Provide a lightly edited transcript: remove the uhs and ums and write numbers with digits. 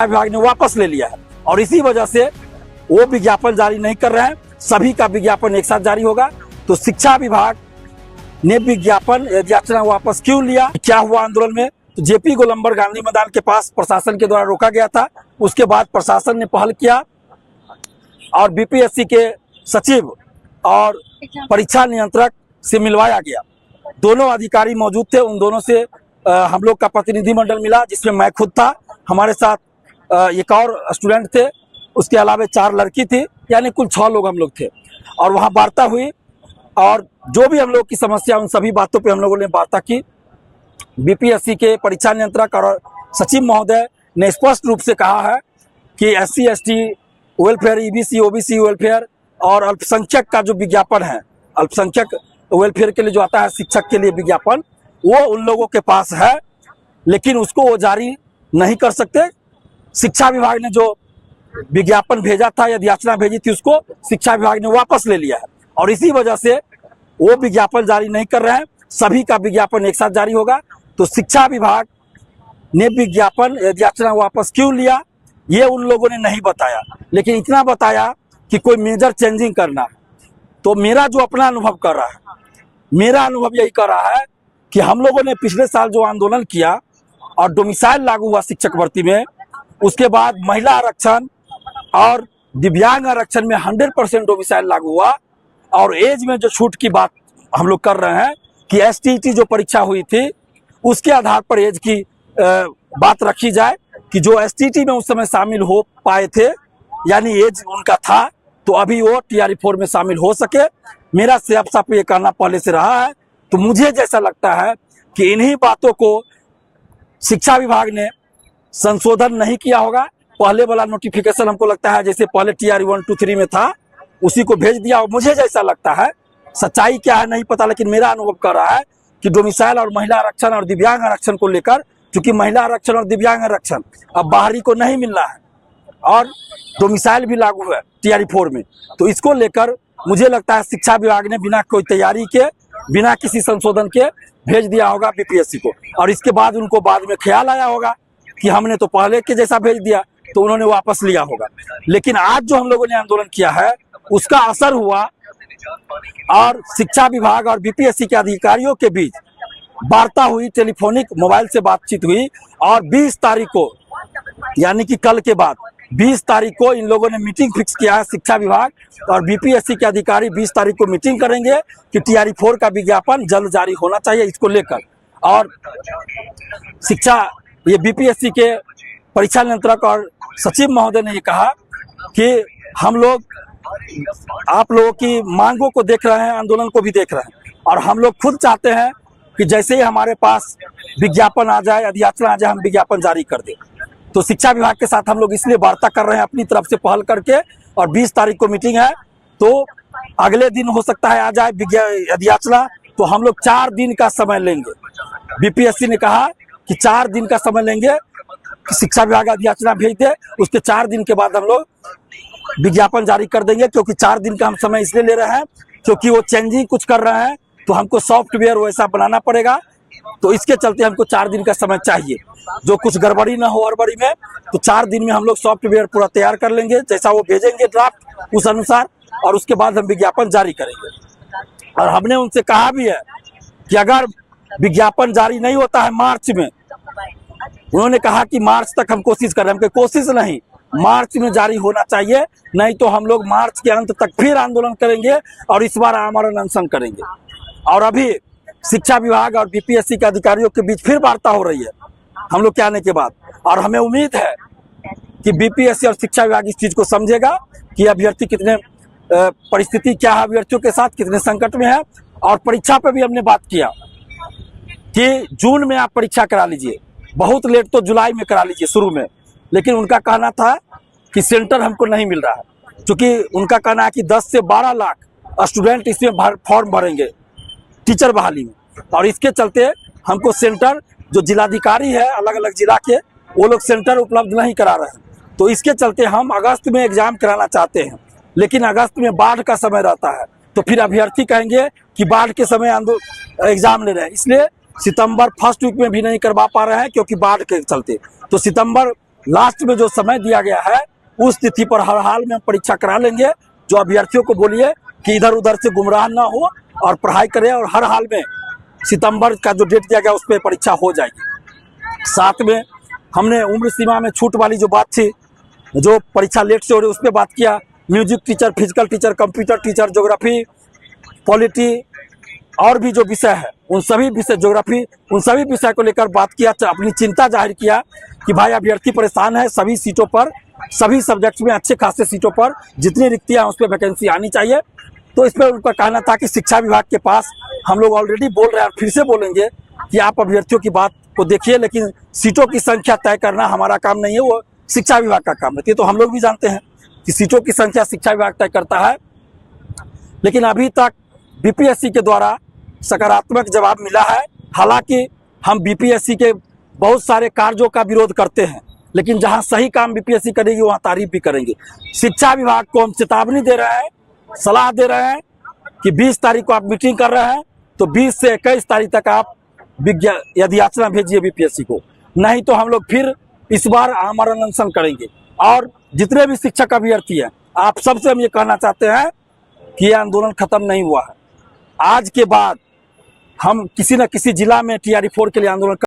विभाग ने वापस ले लिया है और इसी वजह से वो विज्ञापन जारी नहीं कर रहे हैं। सभी का विज्ञापन एक साथ जारी होगा। तो शिक्षा विभाग ने विज्ञापन याचना वापस क्यों लिया, क्या हुआ आंदोलन में? तो जेपी गोलंबर गांधी मैदान के पास प्रशासन के द्वारा रोका गया था। उसके बाद प्रशासन ने पहल किया और बीपीएससी के सचिव और परीक्षा नियंत्रक से मिलवाया गया। दोनों अधिकारी मौजूद थे, उन दोनों से हम लोग का प्रतिनिधिमंडल मिला, जिसमें मैं खुद था, हमारे साथ एक और स्टूडेंट थे, उसके अलावा 4 लड़की थी, यानी कुल 6 लोग हम लोग थे। और वहाँ वार्ता हुई और जो भी हम लोग की समस्या, उन सभी बातों पे हम लोगों ने वार्ता की। बीपीएससी के परीक्षा नियंत्रक और सचिव महोदय ने स्पष्ट रूप से कहा है कि SC ST welfare, EBC OBC welfare और अल्पसंख्यक का जो विज्ञापन है, अल्पसंख्यक वेलफेयर के लिए जो आता है शिक्षक के लिए विज्ञापन, वो उन लोगों के पास है, लेकिन उसको वो जारी नहीं कर सकते। शिक्षा विभाग ने जो विज्ञापन भेजा था, यदि याचना भेजी थी, उसको शिक्षा विभाग ने वापस ले लिया है और इसी वजह से वो विज्ञापन जारी नहीं कर रहे हैं। सभी का विज्ञापन एक साथ जारी होगा। तो शिक्षा विभाग ने विज्ञापन याचना वापस क्यों लिया, ये उन लोगों ने नहीं बताया, लेकिन इतना बताया कि कोई मेजर चेंजिंग करना है। तो मेरा जो अपना अनुभव कर रहा है, मेरा अनुभव यही कर रहा है कि हम लोगों ने पिछले साल जो आंदोलन किया और डोमिसाइल लागू हुआ शिक्षक भर्ती में, उसके बाद महिला आरक्षण और दिव्यांग आरक्षण में 100% डोमिसाइल लागू हुआ और एज में जो छूट की बात हम लोग कर रहे हैं कि STET जो परीक्षा हुई थी उसके आधार पर एज की बात रखी जाए कि जो STET में उस समय शामिल हो पाए थे, यानी एज उनका था, तो अभी वो TRE4 में शामिल हो सके। मेरा साफ ये कहना पहले से रहा है। तो मुझे जैसा लगता है कि इन्हीं बातों को शिक्षा विभाग ने संशोधन नहीं किया होगा। पहले वाला नोटिफिकेशन हमको लगता है जैसे पहले TRE 1 2 3 में था, उसी को भेज दिया। मुझे जैसा लगता है, सच्चाई क्या है नहीं पता, लेकिन मेरा अनुभव कर रहा है कि डोमिसाइल और महिला आरक्षण और दिव्यांग आरक्षण को लेकर, क्योंकि महिला आरक्षण और दिव्यांग आरक्षण अब बाहरी को नहीं मिल रहा है और डोमिसाइल भी लागू है TRE4 में, तो इसको लेकर मुझे लगता है शिक्षा विभाग ने बिना कोई तैयारी के, बिना किसी संशोधन के भेज दिया होगा बीपीएससी को। और इसके बाद उनको बाद में ख्याल आया होगा कि हमने तो पहले के जैसा भेज दिया, तो उन्होंने वापस लिया होगा। लेकिन आज जो हम लोगों ने आंदोलन किया है उसका असर हुआ और शिक्षा विभाग और बीपीएससी के अधिकारियों के बीच वार्ता हुई, टेलीफोनिक मोबाइल से बातचीत हुई और 20 तारीख को, यानी कि कल के बाद 20 तारीख को इन लोगों ने मीटिंग फिक्स किया है। शिक्षा विभाग और बीपीएससी के अधिकारी 20 तारीख को मीटिंग करेंगे कि TRE4 का विज्ञापन जल्द जारी होना चाहिए, इसको लेकर। और ये बीपीएससी के परीक्षा नियंत्रक और सचिव महोदय ने ये कहा कि हम लोग आप लोगों की मांगों को देख रहे हैं, आंदोलन को भी देख रहे हैं, और हम लोग खुद चाहते हैं कि जैसे ही हमारे पास विज्ञापन आ जाए, अधियाचना आ जाए, हम विज्ञापन जारी कर दें। तो शिक्षा विभाग के साथ हम लोग इसलिए वार्ता कर रहे हैं अपनी तरफ से पहल करके, और 20 तारीख को मीटिंग है, तो अगले दिन हो सकता है आ जाए अधियाचना, तो हम लोग 4 दिन का समय लेंगे। बीपीएससी ने कहा कि 4 दिन का समय लेंगे, शिक्षा विभाग अधियाचना भेज दे, उसके 4 दिन के बाद हम लोग विज्ञापन जारी कर देंगे। क्योंकि 4 दिन का हम समय इसलिए ले रहे हैं क्योंकि वो चेंजिंग कुछ कर रहे हैं, तो हमको सॉफ्टवेयर वैसा बनाना पड़ेगा, तो इसके चलते हमको 4 दिन का समय चाहिए, जो कुछ गड़बड़ी ना हो हड़बड़ी में। तो 4 दिन में हम लोग सॉफ्टवेयर पूरा तैयार कर लेंगे, जैसा वो भेजेंगे ड्राफ्ट उस अनुसार, और उसके बाद हम विज्ञापन जारी करेंगे। और हमने उनसे कहा भी है कि अगर विज्ञापन जारी नहीं होता है मार्च में, उन्होंने कहा कि मार्च तक हम कोशिश कर रहे हैं, कोशिश नहीं, मार्च में जारी होना चाहिए, नहीं तो हम लोग मार्च के अंत तक फिर आंदोलन करेंगे और इस बार आमरण अनशन करेंगे। और अभी शिक्षा विभाग और बीपीएससी के अधिकारियों के बीच फिर वार्ता हो रही है हम लोग के आने के बाद, और हमें उम्मीद है कि बीपीएससी और शिक्षा विभाग इस चीज को समझेगा कि अभ्यर्थी कितने परिस्थिति क्या है, अभ्यर्थियों के साथ कितने संकट में है। और परीक्षा पे भी हमने बात किया कि जून में आप परीक्षा करा लीजिए, बहुत लेट तो जुलाई में करा लीजिए शुरू में, लेकिन उनका कहना था कि सेंटर हमको नहीं मिल रहा है, क्योंकि उनका कहना है कि 10 से 12 लाख स्टूडेंट इसमें फॉर्म भरेंगे टीचर बहाली में, और इसके चलते हमको सेंटर, जो जिलाधिकारी है अलग अलग जिला के, वो लोग सेंटर उपलब्ध नहीं करा रहे हैं। तो इसके चलते हम अगस्त में एग्जाम कराना चाहते हैं, लेकिन अगस्त में बाढ़ का समय रहता है, तो फिर अभ्यर्थी कहेंगे कि बाढ़ के समय एग्जाम ले रहे हैं, इसलिए सितंबर फर्स्ट वीक में भी नहीं करवा पा रहे हैं क्योंकि बाढ़ के चलते। तो सितंबर लास्ट में जो समय दिया गया है उस तिथि पर हर हाल में हम परीक्षा करा लेंगे। जो अभ्यर्थियों को बोलिए कि इधर उधर से गुमराह ना हो और पढ़ाई करें, और हर हाल में सितंबर का जो डेट दिया गया उस पर परीक्षा हो जाएगी। साथ में हमने उम्र सीमा में छूट वाली जो बात थी, जो परीक्षा लेट से हो रही, उस पर बात किया। Music teacher, physical teacher, computer teacher, geography, polity और भी जो विषय है उन सभी विषय, ज्योग्राफी, उन सभी विषय को लेकर बात किया, अपनी चिंता जाहिर किया कि भाई अभ्यर्थी परेशान है, सभी सीटों पर, सभी सब्जेक्ट्स में अच्छे खासे सीटों पर जितनी रिक्तियां उस पर वैकेंसी आनी चाहिए। तो इस पर उनका कहना था कि शिक्षा विभाग के पास हम लोग ऑलरेडी बोल रहे हैं और फिर से बोलेंगे कि आप अभ्यर्थियों की बात को देखिए, लेकिन सीटों की संख्या तय करना हमारा काम नहीं है, वो शिक्षा विभाग का काम है। ये तो हम लोग भी जानते हैं कि सीटों की संख्या शिक्षा विभाग तय करता है। लेकिन अभी तक बीपीएससी के द्वारा सकारात्मक जवाब मिला है। हालांकि हम बीपीएससी के बहुत सारे कार्यों का विरोध करते हैं, लेकिन जहां सही काम बीपीएससी करेगी वहां तारीफ भी करेंगे। शिक्षा विभाग को हम चेतावनी दे रहे हैं, सलाह दे रहे हैं कि 20 तारीख को आप मीटिंग कर रहे हैं तो 20 से 21 तारीख तक आप याचना भेजिए बीपीएससी को, नहीं तो हम लोग फिर इस बार आमरण अनशन करेंगे। और जितने भी शिक्षक अभ्यर्थी हैं, आप सबसे हम ये कहना चाहते हैं कि ये आंदोलन खत्म नहीं हुआ है। आज के बाद हम किसी न किसी जिला में TRE 4 के लिए आंदोलन